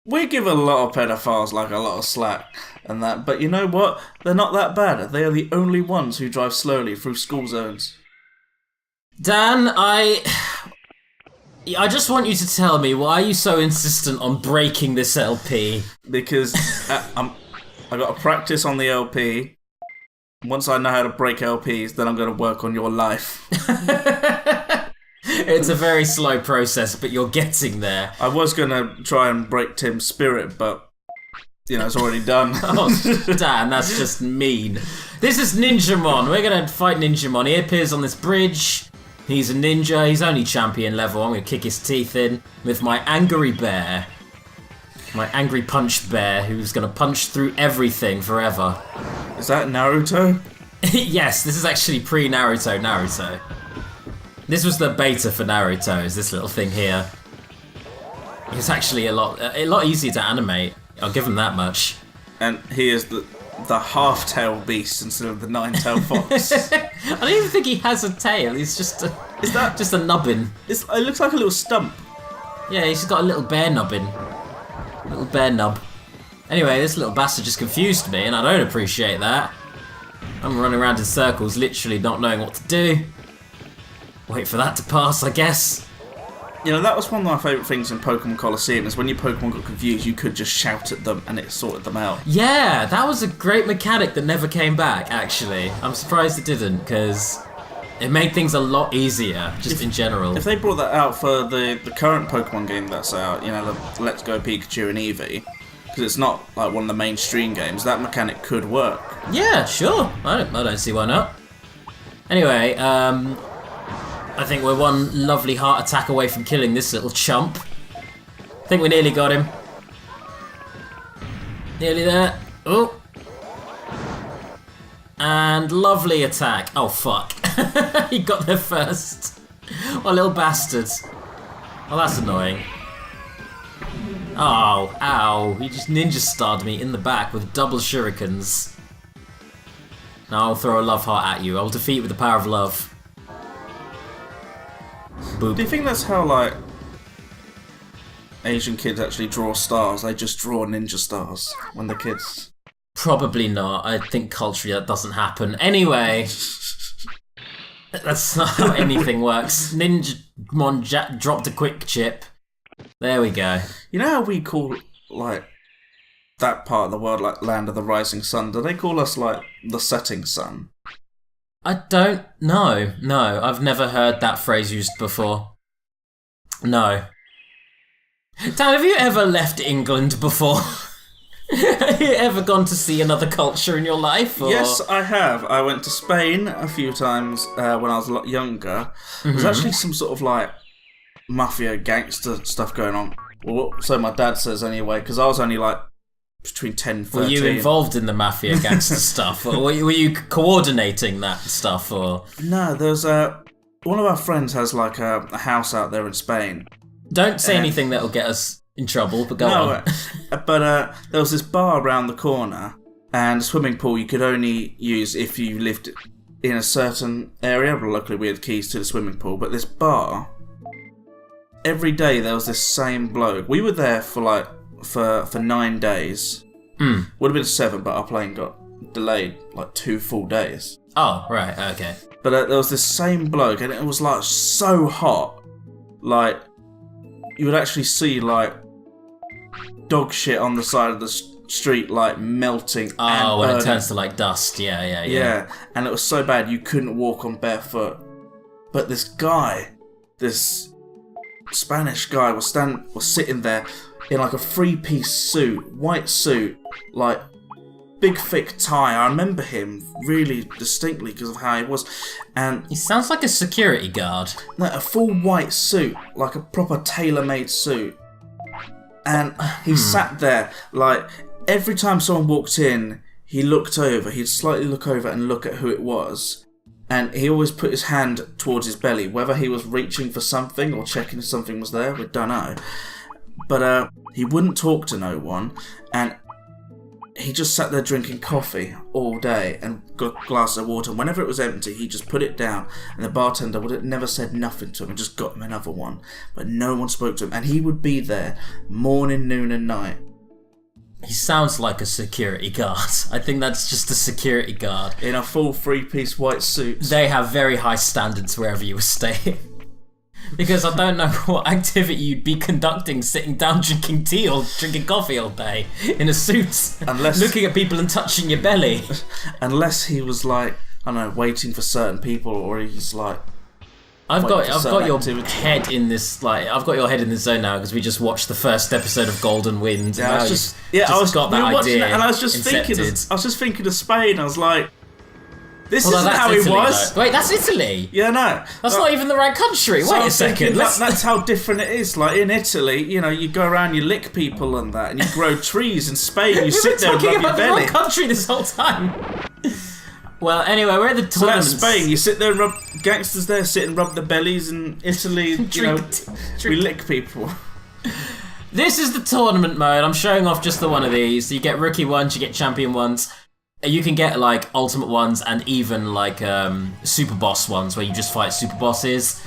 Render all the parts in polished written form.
We give a lot of pedophiles like a lot of slack and that, but you know what? They're not that bad. They are the only ones who drive slowly through school zones. Dan, I just want you to tell me, why are you so insistent on breaking this LP? Because I got to practice on the LP. Once I know how to break LPs, then I'm going to work on your life. It's a very slow process, but you're getting there. I was going to try and break Tim's spirit, but, it's already done. Oh, Dan, that's just mean. This is Ninjamon. We're going to fight Ninjamon. He appears on this bridge. He's a ninja. He's only champion level. I'm going to kick his teeth in with my angry bear. My angry punch bear, who's going to punch through everything forever. Is that Naruto? Yes, this is actually pre-Naruto. This was the beta for Naruto, is this little thing here. It's actually a lot easier to animate. I'll give him that much. And he is the half-tailed beast instead of the nine-tailed fox. I don't even think he has a tail. He's just just a nubbin. It looks like a little stump. Yeah, he's just got a little bear nubbin. Little bear nub. Anyway, this little bastard just confused me, and I don't appreciate that. I'm running around in circles, literally not knowing what to do. Wait for that to pass, I guess. That was one of my favourite things in Pokemon Colosseum, is when your Pokemon got confused, you could just shout at them and it sorted them out. Yeah, that was a great mechanic that never came back, actually. I'm surprised it didn't, because it made things a lot easier, just in general. If they brought that out for the current Pokemon game that's out, the Let's Go Pikachu and Eevee, because it's not like one of the mainstream games, that mechanic could work. Yeah, sure. I don't see why not. Anyway, I think we're one lovely heart attack away from killing this little chump. I think we nearly got him. Nearly there. Oh. And lovely attack. Oh, fuck. He got there first. What a little bastard. Well, that's annoying. Oh, ow. He just ninja starred me in the back with double shurikens. Now I'll throw a love heart at you. I'll defeat with the power of love. Boop. Do you think that's how, Asian kids actually draw stars? They just draw ninja stars when they're kids. Probably not. I think culturally that doesn't happen. Anyway, that's not how anything works. Ninjamon dropped a quick chip. There we go. You know how we call, that part of the world, Land of the Rising Sun? Do they call us, the Setting Sun? I don't know. No, I've never heard that phrase used before. No. Dan, have you ever left England before? Have you ever gone to see another culture in your life? Or? Yes, I have. I went to Spain a few times when I was a lot younger. There's actually some sort of, mafia gangster stuff going on. Well, so my dad says anyway, because I was only, between 10 and 13. Were you involved in the mafia gangster stuff? Or were you coordinating that stuff? Or No, there's one of our friends has a house out there in Spain. Don't say anything that'll get us in trouble, but go on. But there was this bar around the corner, and a swimming pool you could only use if you lived in a certain area. But luckily we had keys to the swimming pool. But this bar, every day there was this same bloke. We were there for for 9 days. Would have been 7, but our plane got delayed 2 full days. Oh, right, okay. But there was this same bloke, and it was so hot. You would actually see dog shit on the side of the street melting. Oh, when it turns to dust. Yeah. Yeah, and it was so bad you couldn't walk on barefoot. But this guy, this Spanish guy, was sitting there in a 3-piece suit, white suit, big thick tie. I remember him really distinctly because of how he was. And he sounds like a security guard. A full white suit, a proper tailor-made suit. And he sat there, every time someone walked in, he looked over, he'd slightly look over and look at who it was. And he always put his hand towards his belly, whether he was reaching for something or checking if something was there, we don't know. But he wouldn't talk to no one, and he just sat there drinking coffee all day and got a glass of water. Whenever it was empty, he just put it down, and the bartender would have never said nothing to him and just got him another one. But no one spoke to him, and he would be there morning, noon, and night. He sounds like a security guard. I think that's just a security guard. In a full three-piece white suit. They have very high standards wherever you were staying. Because I don't know what activity you'd be conducting sitting down drinking tea or drinking coffee all day in a suit. Looking at people and touching your belly. Unless he was like, I don't know, waiting for certain people, or he's like... I've got your head in this, like, I've got your head in this zone now because we just watched the first episode of Golden Wind. Yeah, I was got that idea. And I was just thinking of Spain. I was like, this isn't how Italy, he was. Though. Wait, that's Italy. Yeah, no, that's not even the right country. Wait a second. That's how different it is. Like in Italy, you know, you go around, you lick people and that, and you grow trees. In Spain, you sit there and rub your belly. We've been talking about the wrong country this whole time. Well, anyway, we're at the tournament. So that's Spain. You sit there and rub... Gangsters there sit and rub their bellies. In Italy, we lick people. This is the tournament mode. I'm showing off just the one of these. You get rookie ones, you get champion ones. You can get, like, ultimate ones and even, like, super boss ones where you just fight super bosses.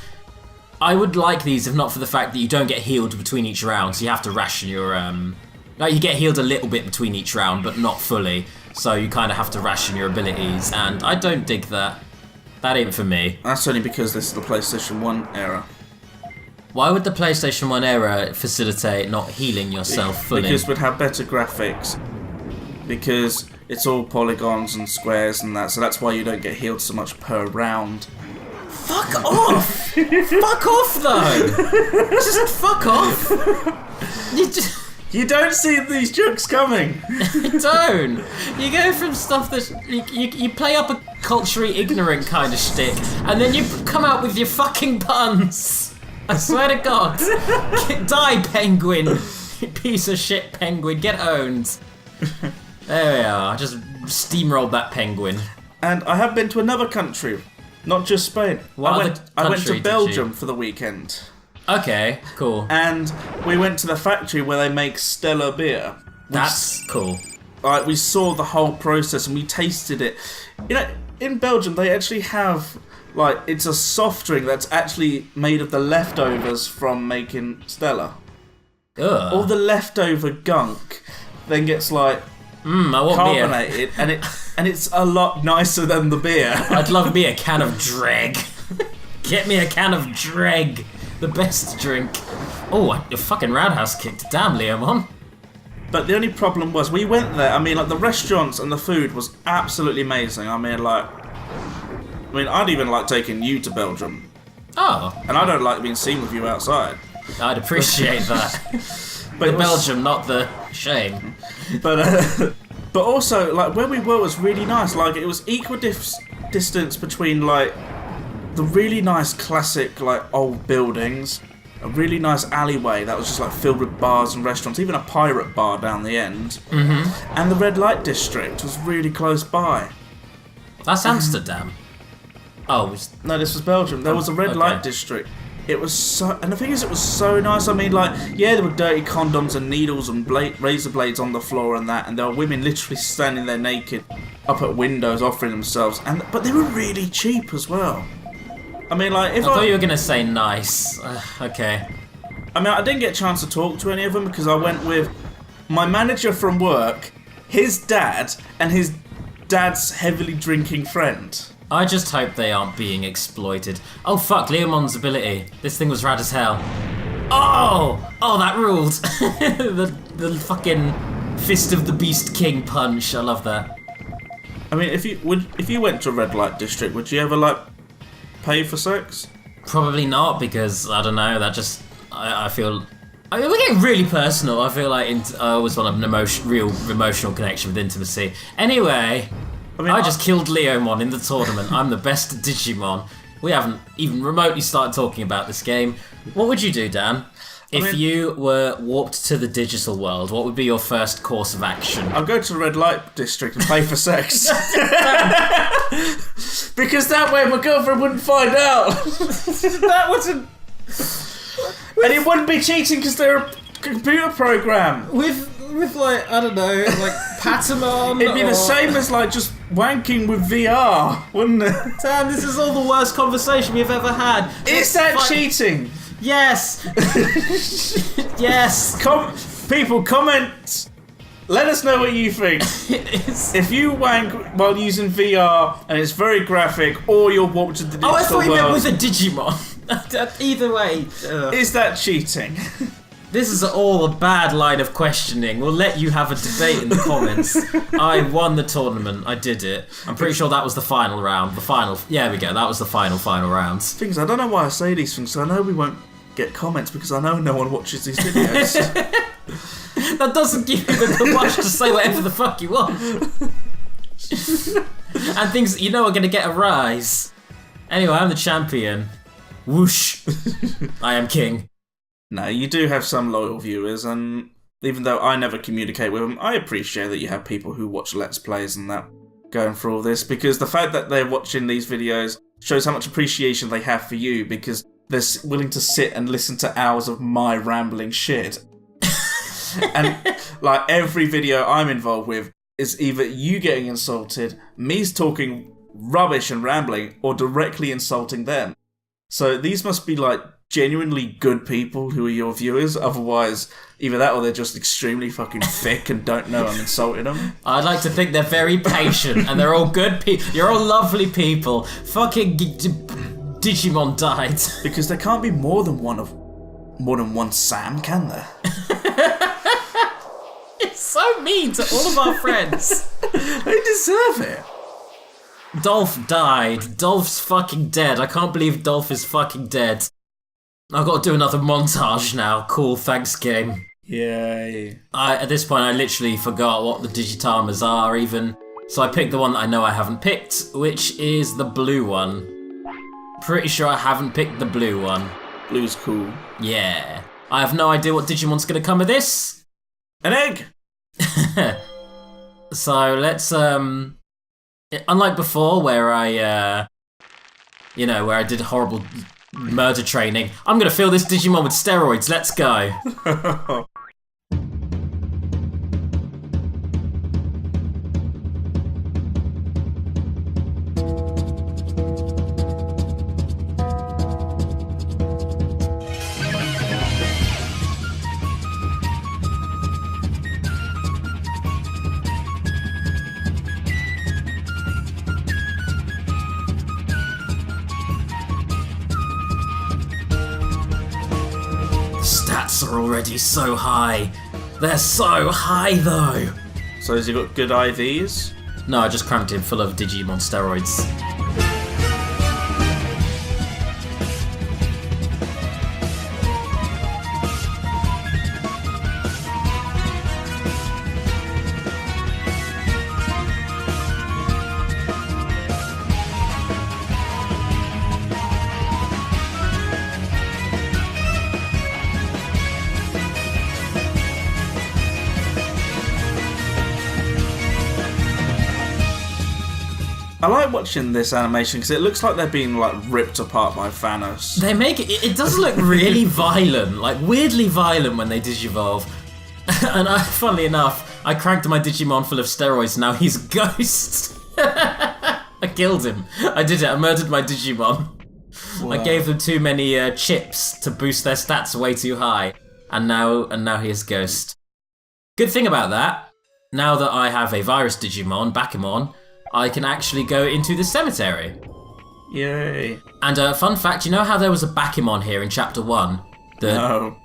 I would like these if not for the fact that you don't get healed between each round, so you have to ration your... Like, you get healed a little bit between each round, but not fully. So you kind of have to ration your abilities, and I don't dig that. That ain't for me. That's only because this is the PlayStation 1 era. Why would the PlayStation 1 era facilitate not healing yourself fully? Because we'd have better graphics. Because it's all polygons and squares and that, so that's why you don't get healed so much per round. Fuck off! Fuck off, though! Just fuck off! You don't see these jokes coming. I don't. You go from stuff that you play up a culturally ignorant kind of shtick, and then you come out with your fucking puns. I swear to God. Die, penguin. You piece of shit penguin. Get owned. There we are. I just steamrolled that penguin. And I have been to another country, not just Spain. I went to Belgium for the weekend. Okay, cool. And we went to the factory where they make Stella beer. That's cool. Like, we saw the whole process and we tasted it. You know, in Belgium they actually have, like, it's a soft drink that's actually made of the leftovers from making Stella. Ugh. All the leftover gunk then gets, like, carbonated, beer. and it's a lot nicer than the beer. I'd love me a can of Dreg. Get me a can of Dreg. The best drink. Oh, a fucking roundhouse kicked. Damn, Leomon. But the only problem was, we went there, I mean, like, the restaurants and the food was absolutely amazing. I mean, I'd even like taking you to Belgium. Oh. And I don't like being seen with you outside. I'd appreciate that. But Belgium, not the shame. But also, like, where we were was really nice. Like, it was equal distance between, like, the really nice classic, like, old buildings, a really nice alleyway that was just, like, filled with bars and restaurants, even a pirate bar down the end, and the red light district was really close by. That's Amsterdam. Oh, no, this was Belgium. There was a red light district. It was so, and the thing is, it was so nice. I mean, like, yeah, there were dirty condoms and needles and razor blades on the floor and that, and there were women literally standing there naked, up at windows offering themselves, but they were really cheap as well. I mean, like, I thought you were gonna say nice. Okay. I mean, I didn't get a chance to talk to any of them because I went with my manager from work, his dad, and his dad's heavily drinking friend. I just hope they aren't being exploited. Oh fuck, Leomon's ability. This thing was rad as hell. Oh, that ruled. the fucking Fist of the Beast King punch. I love that. I mean, if you went to a red light district, would you ever, like, pay for sex? Probably not, because I don't know. That just I feel. I mean, we're getting really personal. I feel like I always want a real emotional connection with intimacy. Anyway, I mean, I just killed Leomon in the tournament. I'm the best Digimon. We haven't even remotely started talking about this game. What would you do, Dan? If you were warped to the digital world, what would be your first course of action? I'd go to the red light district and pay for sex. Because that way my girlfriend wouldn't find out. That wasn't... And it wouldn't be cheating because they're a computer program. With like, I don't know, like Patamon. It'd be the same as like just wanking with VR, wouldn't it? Damn, this is all the worst conversation we've ever had. Is that cheating? Yes. Yes. People, comment. Let us know what you think. If you wank while using VR and it's very graphic, or you're watching the digital world. I thought you meant with a Digimon. Either way. Is that cheating? This is all a bad line of questioning. We'll let you have a debate in the comments. I won the tournament. I did it. I'm pretty sure that was the final round. Yeah, we go. That was the final round. Things, I don't know why I say these things. I know we won't get comments because I know no one watches these videos. That doesn't give you the push to say whatever the fuck you want. And things are going to get a rise. Anyway, I'm the champion. Whoosh. I am king. No, you do have some loyal viewers, and even though I never communicate with them, I appreciate that you have people who watch Let's Plays and that going through all this, because the fact that they're watching these videos shows how much appreciation they have for you, because they're willing to sit and listen to hours of my rambling shit. And like every video I'm involved with is either you getting insulted, me talking rubbish and rambling, or directly insulting them. So these must be like genuinely good people who are your viewers. Otherwise, either that or they're just extremely fucking thick and don't know I'm insulting them. I'd like to think they're very patient and they're all good people. You're all lovely people. Fucking Digimon died. Because there can't be more than one Sam, can there? It's so mean to all of our friends. They deserve it. Dolph died. Dolph's fucking dead. I can't believe Dolph is fucking dead. I've got to do another montage now. Cool, thanks game. Yay. At this point I literally forgot what the Digitamas are even. So I picked the one that I know I haven't picked, which is the blue one. Pretty sure I haven't picked the blue one. Blue's cool. Yeah. I have no idea what Digimon's going to come of this. An egg! So let's, unlike before where I, where I did horrible murder training, I'm going to fill this Digimon with steroids. Let's go. Stats are already so high. They're so high though. So has he got good IVs? No, I just cramped him full of Digimon steroids. I like watching this animation because it looks like they're being like ripped apart by Thanos. They make it does look really violent, like weirdly violent when they digivolve. And funnily enough, I cranked my Digimon full of steroids, now he's a ghost. I killed him. I did it, I murdered my Digimon. Wow. I gave them too many chips to boost their stats way too high. And now he is a ghost. Good thing about that, now that I have a virus Digimon, Bakemon, I can actually go into the cemetery. Yay. And fun fact, you know how there was a Bakemon here in Chapter 1? No.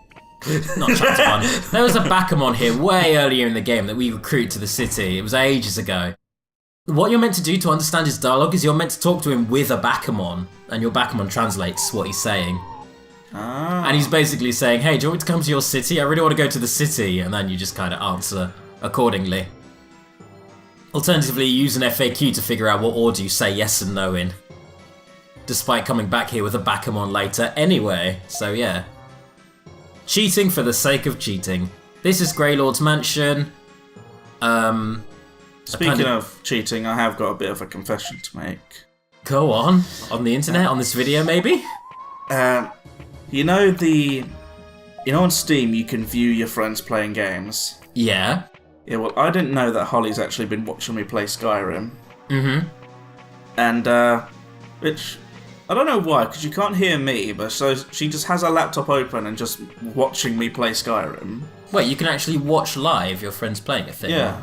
Not Chapter 1. There was a Bakemon here way earlier in the game that we recruited to the city. It was ages ago. What you're meant to do to understand his dialogue is you're meant to talk to him with a Bakemon, and your Bakemon translates what he's saying. Ah. And he's basically saying, hey, do you want me to come to your city? I really want to go to the city. And then you just kind of answer accordingly. Alternatively, use an FAQ to figure out what order you say yes and no in. Despite coming back here with a Bakemon later anyway, so yeah. Cheating for the sake of cheating. This is Greylord's mansion. Speaking of cheating, I have got a bit of a confession to make. Go on the internet, on this video maybe? You know on Steam you can view your friends playing games? Yeah. Yeah, well, I didn't know that Holly's actually been watching me play Skyrim. Mm-hmm. And, which, I don't know why, because you can't hear me, but so she just has her laptop open and just watching me play Skyrim. Wait, you can actually watch live your friends playing a thing? Yeah.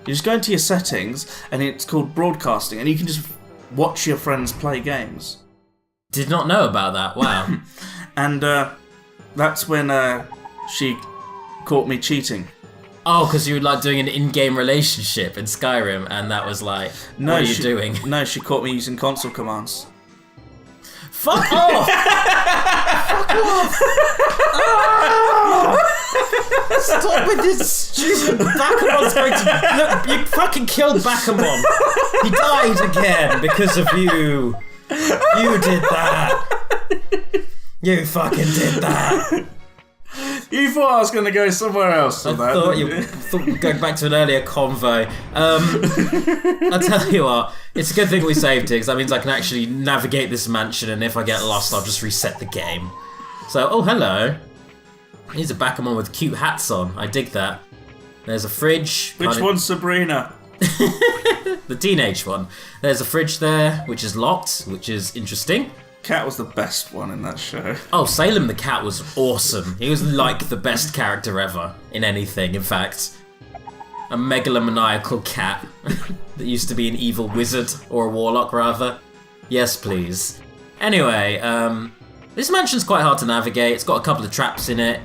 You just go into your settings, and it's called broadcasting, and you can just watch your friends play games. Did not know about that, wow. And, that's when, she caught me cheating. Oh, because you were like doing an in-game relationship in Skyrim, and that was like, what are you doing? No, she caught me using console commands. Fuck off! Fuck off! Oh! Stop with this stupid Bakumon's going to... Look, you fucking killed Bakumon. He died again because of you. You did that. You fucking did that. You thought I was going to go somewhere else with that. Thought you thought going back to an earlier convo. I'll tell you what, it's a good thing we saved it, because that means I can actually navigate this mansion, and if I get lost, I'll just reset the game. So, oh, hello. Here's a Bakumon with cute hats on. I dig that. There's a fridge. Which one's Sabrina? The teenage one. There's a fridge there, which is locked, which is interesting. Cat was the best one in that show. Oh, Salem the cat was awesome. He was like the best character ever in anything, in fact. A megalomaniacal cat that used to be an evil wizard, or a warlock rather. Yes, please. Anyway, this mansion's quite hard to navigate. It's got a couple of traps in it,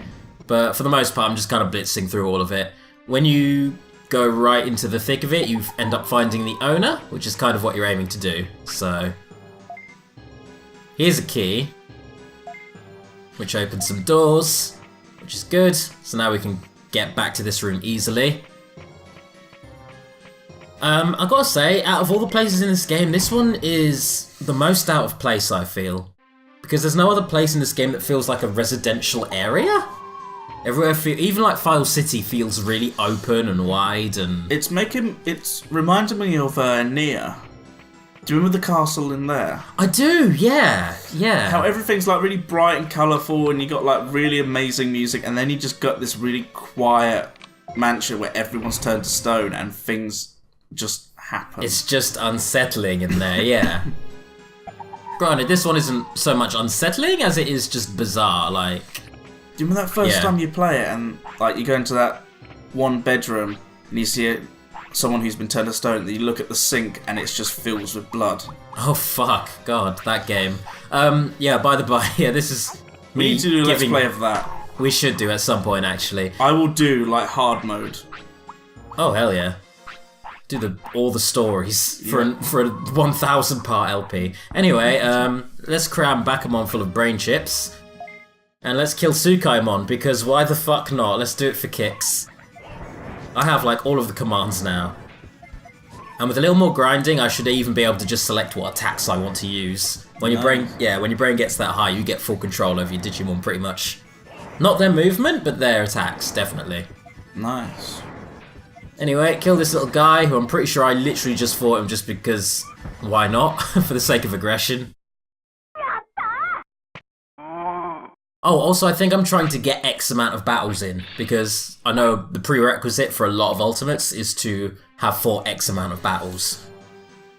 but for the most part I'm just kind of blitzing through all of it. When you go right into the thick of it, you end up finding the owner, which is kind of what you're aiming to do. So... here's a key, which opens some doors, which is good. So now we can get back to this room easily. I've got to say, out of all the places in this game, this one is the most out of place, I feel. Because there's no other place in this game that feels like a residential area. Everywhere, even like File City feels really open and wide, and... It's reminding me of Nia. Do you remember the castle in there? I do, yeah, yeah. How everything's like really bright and colourful, and you got like really amazing music, and then you just got this really quiet mansion where everyone's turned to stone and things just happen. It's just unsettling in there, yeah. Granted, this one isn't so much unsettling as it is just bizarre, like... Do you remember that first time you play it, and like you go into that one bedroom, and you see someone who's been turned to stone, and you look at the sink and it's just filled with blood. Oh fuck, God, that game. Yeah, by the by, yeah, this is we need to do a let's play of that. We should do at some point, actually. I will do like hard mode. Oh hell yeah. Do all the stories for a 1,000 part LP. Anyway, let's cram Bakumon full of brain chips. And let's kill Tsukaimon, because why the fuck not? Let's do it for kicks. I have like all of the commands now. And with a little more grinding, I should even be able to just select what attacks I want to use. When your brain gets that high, you get full control over your Digimon pretty much. Not their movement, but their attacks, definitely. Nice. Anyway, kill this little guy, who I'm pretty sure I literally just fought him just because, why not? For the sake of aggression. Oh, also I think I'm trying to get X amount of battles in, because I know the prerequisite for a lot of Ultimates is to have fought X amount of battles.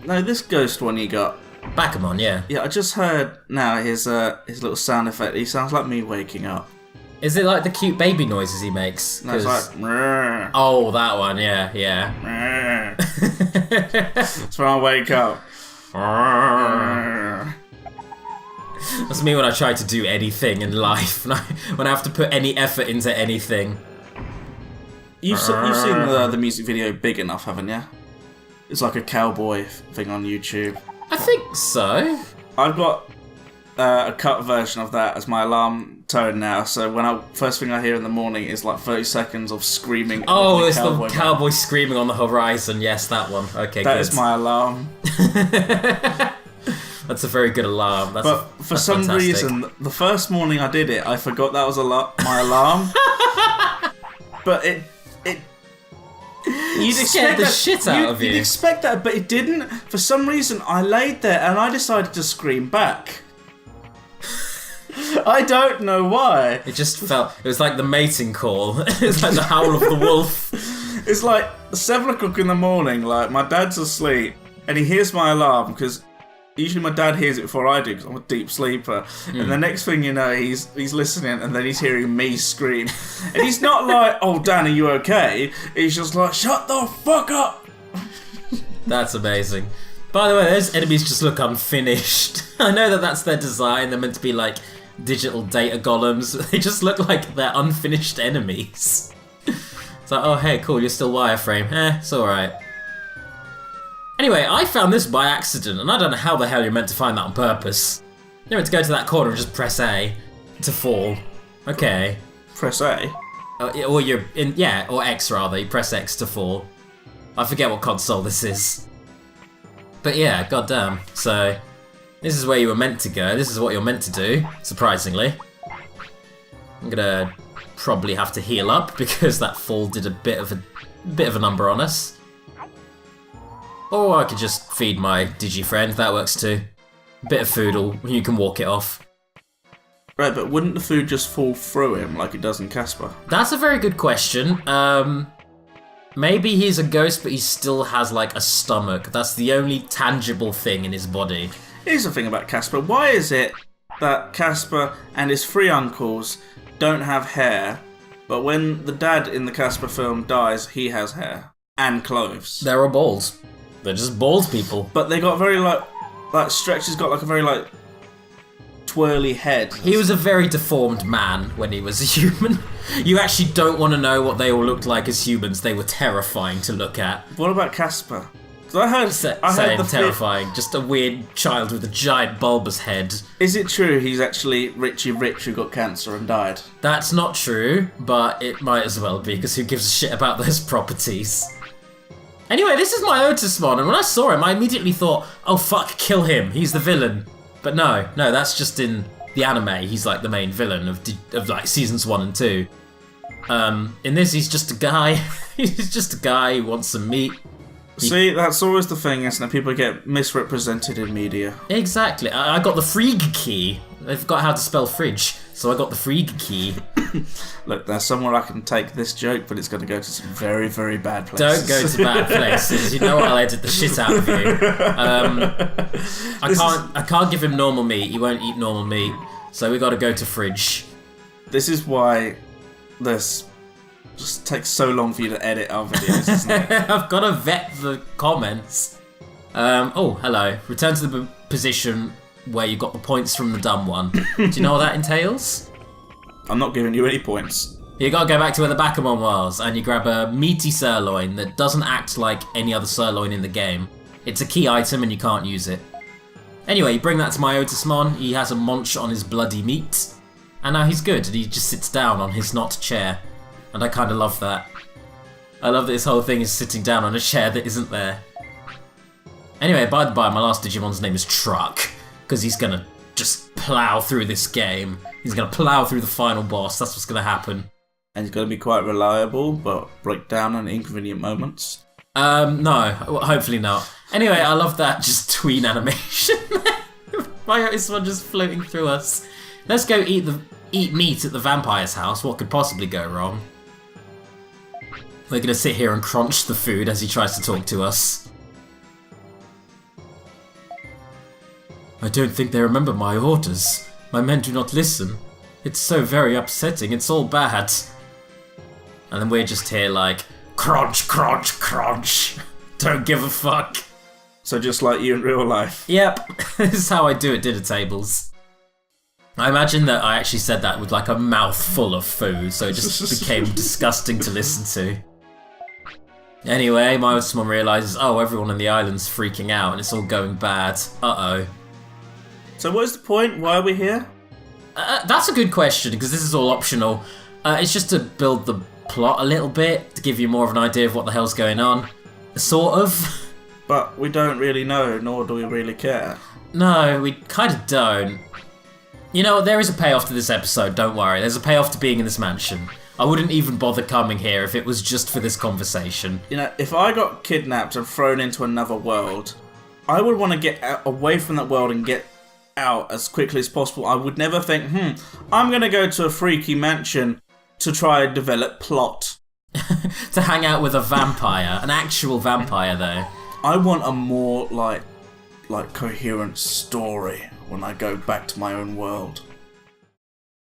No, this ghost one you got. Bakumon, yeah. Yeah, I just heard now his little sound effect. He sounds like me waking up. Is it like the cute baby noises he makes? No, it's like... Mrr. Oh, that one, yeah, yeah. That's when I wake up. That's me when I try to do anything in life, when I have to put any effort into anything. You've seen the music video Big Enough, haven't you? It's like a cowboy thing on YouTube. I think so. I've got a cut version of that as my alarm tone now, so when first thing I hear in the morning is like 30 seconds of screaming. Oh, it's the cowboy screaming on the horizon. Yes, that one. Okay, that good. is my alarm. That's a very good alarm. For some reason, the first morning I did it, I forgot that was my alarm. But you'd expect the shit out of you. You'd expect that, but it didn't. For some reason, I laid there and I decided to scream back. I don't know why. It just felt... It was like the mating call. It was like the howl of the wolf. It's like 7 o'clock in the morning, like my dad's asleep and he hears my alarm because usually my dad hears it before I do because I'm a deep sleeper. And the next thing you know, he's listening and then he's hearing me scream. And he's not like, oh, Dan, are you okay? He's just like, shut the fuck up. That's amazing. By the way, those enemies just look unfinished. I know that that's their design. They're meant to be like digital data golems. They just look like they're unfinished enemies. It's like, oh, hey, cool, you're still wireframe. It's alright. Anyway, I found this by accident, and I don't know how the hell you're meant to find that on purpose. You're meant to go to that corner and just press A to fall. Okay. Press A? Or you're in, yeah, or X rather. You press X to fall. I forget what console this is. But yeah, goddamn. So, this is where you were meant to go. This is what you're meant to do, surprisingly. I'm gonna probably have to heal up because that fall did a bit of a number on us. Or I could just feed my Digi-friend, that works too. A bit of food, or you can walk it off. Right, but wouldn't the food just fall through him like it does in Casper? That's a very good question. Maybe he's a ghost, but he still has like a stomach. That's the only tangible thing in his body. Here's the thing about Casper. Why is it that Casper and his 3 uncles don't have hair, but when the dad in the Casper film dies, he has hair and clothes? They're all bald. They're just bald people. But they got very like Stretch has got like a very like twirly head. He was a very deformed man when he was a human. You actually don't want to know what they all looked like as humans. They were terrifying to look at. What about Casper? Because I heard the terrifying. Just a weird child with a giant bulbous head. Is it true he's actually Richie Rich who got cancer and died? That's not true, but it might as well be, because who gives a shit about those properties? Anyway, this is my Otismon, and when I saw him, I immediately thought, oh fuck, kill him, he's the villain. But no, that's just in the anime. He's like the main villain of like seasons 1 and 2. In this, he's just a guy. He's just a guy who wants some meat. See, that's always the thing, isn't it? People get misrepresented in media. Exactly. I got the Frigg key. I forgot how to spell fridge, so I got the Frigg key. Look, there's somewhere I can take this joke, but it's going to go to some very, very bad places. Don't go to bad places. You know what? I'll edit the shit out of you. I can't give him normal meat. He won't eat normal meat, so we got to go to fridge. This is why this just takes so long for you to edit our videos, isn't it? I've got to vet the comments. Oh, hello. Return to the position where you got the points from the dumb one. Do you know what that entails? I'm not giving you any points. You gotta go back to where the Bakamon was, and you grab a meaty sirloin that doesn't act like any other sirloin in the game. It's a key item and you can't use it. Anyway, you bring that to my Otismon, he has a munch on his bloody meat, and now he's good, and he just sits down on his not chair. And I kinda love that. I love that this whole thing is sitting down on a chair that isn't there. Anyway, by the by, my last Digimon's name is Truck, because he's gonna just plow through this game. He's gonna plow through the final boss, that's what's gonna happen. And he's gonna be quite reliable, but break down on inconvenient moments. No, hopefully not. Anyway, I love that just tween animation. My Otismon just floating through us. Let's go eat meat at the vampire's house. What could possibly go wrong? We're gonna sit here and crunch the food as he tries to talk to us. I don't think they remember my orders. My men do not listen. It's so very upsetting. It's all bad. And then we're just here like, crunch, crunch, crunch. Don't give a fuck. So just like you in real life. Yep, this is how I do at dinner tables. I imagine that I actually said that with like a mouthful of food, so it just became disgusting to listen to. Anyway, my Otismon realises, oh, everyone on the island's freaking out and it's all going bad. Uh-oh. So what is the point? Why are we here? That's a good question, because this is all optional. It's just to build the plot a little bit, to give you more of an idea of what the hell's going on. Sort of. But we don't really know, nor do we really care. No, we kind of don't. You know, there is a payoff to this episode, don't worry. There's a payoff to being in this mansion. I wouldn't even bother coming here if it was just for this conversation. You know, if I got kidnapped and thrown into another world, I would want to get away from that world and get out as quickly as possible. I would never think, I'm going to go to a freaky mansion to try and develop plot. to hang out with a vampire, an actual vampire though. I want a more like coherent story when I go back to my own world.